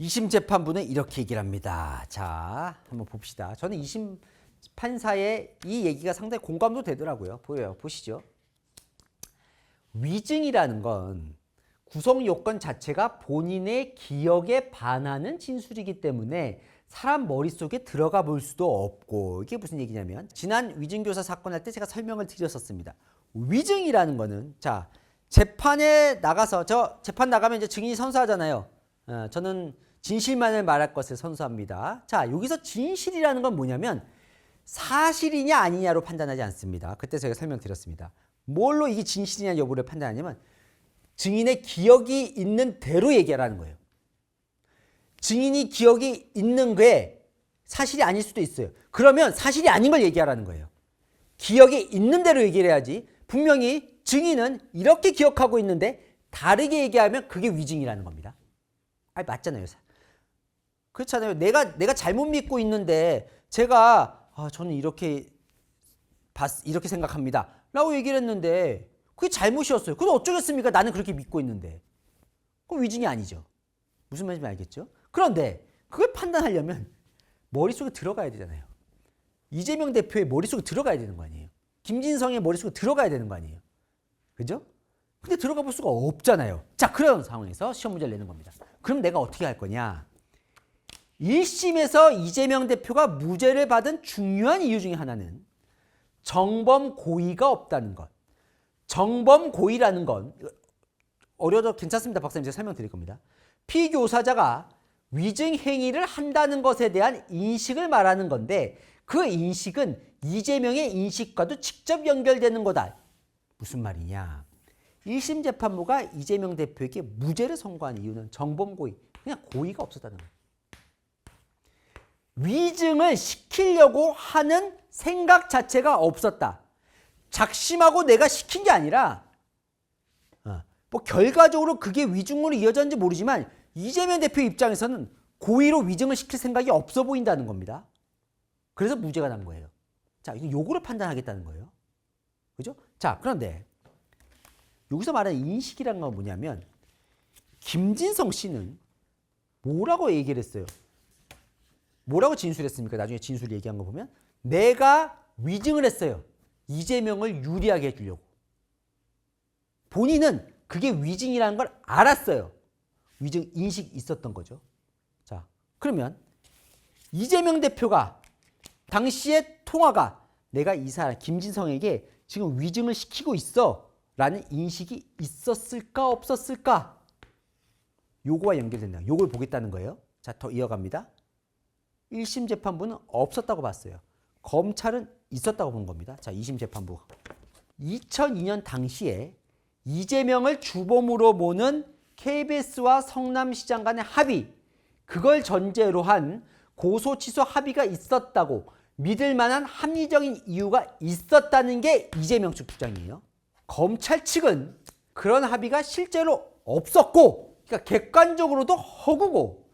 2심 재판부는 이렇게 얘기를 합니다. 자, 한번 봅시다. 저는 2심 판사의 이 얘기가 상당히 공감도 되더라고요. 보시죠. 위증이라는 건 구성 요건 자체가 본인의 기억에 반하는 진술이기 때문에 사람 머릿속에 들어가 볼 수도 없고, 이게 무슨 얘기냐면 지난 위증교사 사건 할 때 제가 설명을 드렸었습니다. 위증이라는 거는, 자, 재판에 나가서, 저 재판 나가면 이제 증인이 선서하잖아요. 저는 진실만을 말할 것을 선서합니다. 자, 여기서 진실이라는 건 뭐냐면 사실이냐 아니냐로 판단하지 않습니다. 그때 제가 설명드렸습니다. 뭘로 이게 진실이냐 여부를 판단하냐면 증인의 기억이 있는 대로 얘기하라는 거예요. 증인이 기억이 있는 게 사실이 아닐 수도 있어요. 그러면 사실이 아닌 걸 얘기하라는 거예요. 기억이 있는 대로 얘기를 해야지. 분명히 증인은 이렇게 기억하고 있는데 다르게 얘기하면 그게 위증이라는 겁니다. 맞잖아요. 그렇잖아요. 내가 잘못 믿고 있는데 제가 저는 이렇게 생각합니다 라고 얘기를 했는데 그게 잘못이었어요. 그건 어쩌겠습니까? 나는 그렇게 믿고 있는데. 그건 위증이 아니죠. 무슨 말인지 알겠죠? 그런데 그걸 판단하려면 머릿속에 들어가야 되잖아요. 이재명 대표의 머릿속에 들어가야 되는 거 아니에요. 김진성의 머릿속에 들어가야 되는 거 아니에요. 그죠? 근데 들어가 볼 수가 없잖아요. 자, 그런 상황에서 시험 문제를 내는 겁니다. 그럼 내가 어떻게 할 거냐? 1심에서 이재명 대표가 무죄를 받은 중요한 이유 중에 하나는 정범 고의가 없다는 것. 정범 고의라는 건 어려워도 괜찮습니다. 박사님, 제가 설명드릴 겁니다. 피교사자가 위증 행위를 한다는 것에 대한 인식을 말하는 건데 그 인식은 이재명의 인식과도 직접 연결되는 거다. 무슨 말이냐? 1심 재판부가 이재명 대표에게 무죄를 선고한 이유는 정범 고의, 그냥 고의가 없었다는 거예요. 위증을 시키려고 하는 생각 자체가 없었다. 작심하고 내가 시킨 게 아니라 뭐 결과적으로 그게 위증으로 이어졌는지 모르지만 이재명 대표 입장에서는 고의로 위증을 시킬 생각이 없어 보인다는 겁니다. 그래서 무죄가 난 거예요. 자, 요거를 판단하겠다는 거예요. 그죠? 자, 그런데 여기서 말하는 인식이라는 건 뭐냐면 김진성 씨는 뭐라고 얘기를 했어요? 뭐라고 진술했습니까? 나중에 진술 얘기한 거 보면 내가 위증을 했어요. 이재명을 유리하게 해주려고. 본인은 그게 위증이라는 걸 알았어요. 위증 인식이 있었던 거죠. 자, 그러면 이재명 대표가 당시의 통화가 내가 이 사람 김진성에게 지금 위증을 시키고 있어 라는 인식이 있었을까 없었을까? 요거와 연결된다. 요걸 보겠다는 거예요. 자, 더 이어갑니다. 1심 재판부는 없었다고 봤어요. 검찰은 있었다고 본 겁니다. 자, 2심 재판부. 2002년 당시에 이재명을 주범으로 모는 KBS와 성남시장 간의 합의, 그걸 전제로 한 고소 취소 합의가 있었다고 믿을 만한 합리적인 이유가 있었다는 게 이재명 측 주장이에요. 검찰 측은 그런 합의가 실제로 없었고, 그러니까 객관적으로도 허구고,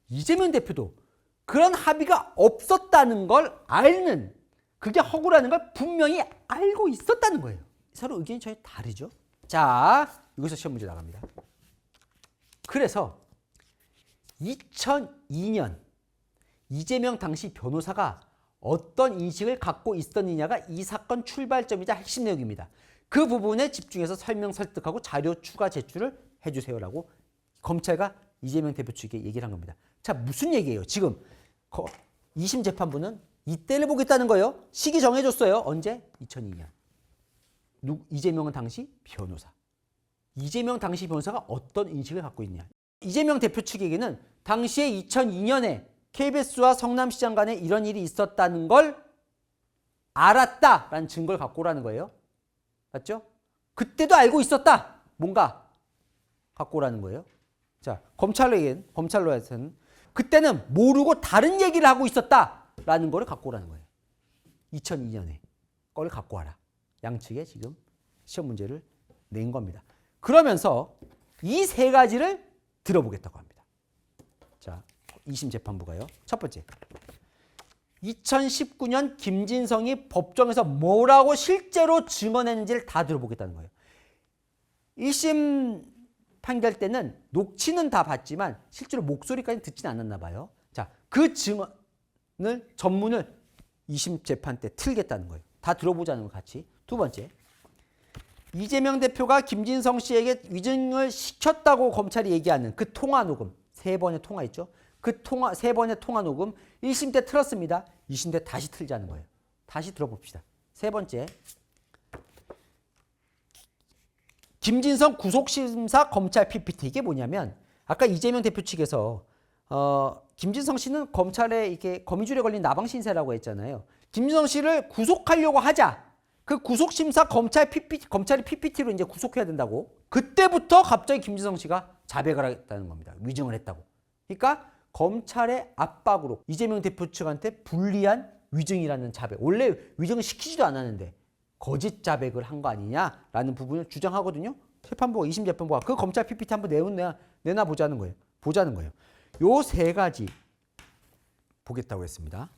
이재명 대표도 그런 합의가 없었다는 걸 알는, 그게 허구라는 걸 분명히 알고 있었다는 거예요. 서로 의견이 전혀 다르죠. 자, 여기서 시험 문제 나갑니다. 그래서 2002년 이재명 당시 변호사가 어떤 인식을 갖고 있었느냐가 이 사건 출발점이자 핵심 내용입니다. 그 부분에 집중해서 설명 설득하고 자료 추가 제출을 해주세요라고 검찰과 이재명 대표 측에 얘기를 한 겁니다. 자, 무슨 얘기예요? 지금 2심 재판부는 이때를 보겠다는 거예요. 시기 정해줬어요. 언제? 2002년. 이재명은 당시 변호사. 이재명 당시 변호사가 어떤 인식을 갖고 있냐. 이재명 대표 측에게는 당시에 2002년에 KBS와 성남시장 간에 이런 일이 있었다는 걸 알았다라는 증거를 갖고 오라는 거예요. 맞죠? 그때도 알고 있었다. 뭔가 갖고 오라는 거예요. 자, 검찰로에서는 그때는 모르고 다른 얘기를 하고 있었다라는 거를 갖고 오라는 거예요. 2002년에 거를 갖고 와라. 양측에 지금 시험 문제를 낸 겁니다. 그러면서 이 세 가지를 들어보겠다고 합니다. 자, 2심 재판부가요. 첫 번째, 2019년 김진성이 법정에서 뭐라고 실제로 증언했는지를 다 들어보겠다는 거예요. 1심 판결 때는 녹취는 다 봤지만 실제로 목소리까지 듣지는 않았나 봐요. 자, 그 증언을 전문을 2심 재판 때 틀겠다는 거예요. 다 들어보자는 거 같이. 두 번째, 이재명 대표가 김진성 씨에게 위증을 시켰다고 검찰이 얘기하는 그 통화 녹음, 3번의 통화 있죠? 그 통화, 3번의 통화 녹음 1심 때 틀었습니다. 2심 때 다시 틀자는 거예요. 다시 들어봅시다. 세 번째, 김진성 구속심사 검찰 PPT. 이게 뭐냐면 아까 이재명 대표 측에서 김진성 씨는 검찰에 이게 거미줄에 걸린 나방 신세라고 했잖아요. 김진성 씨를 구속하려고 하자. 그 구속심사 검찰이 PPT로 이제 구속해야 된다고. 그때부터 갑자기 김진성 씨가 자백을 하겠다는 겁니다. 위증을 했다고. 그러니까 검찰의 압박으로 이재명 대표 측한테 불리한 위증이라는 자백. 원래 위증을 시키지도 않았는데 거짓 자백을 한 거 아니냐라는 부분을 주장하거든요. 재판부가 2심 재판부가 그 검찰 PPT 한번 내놔 보자는 거예요. 요 세 가지 보겠다고 했습니다.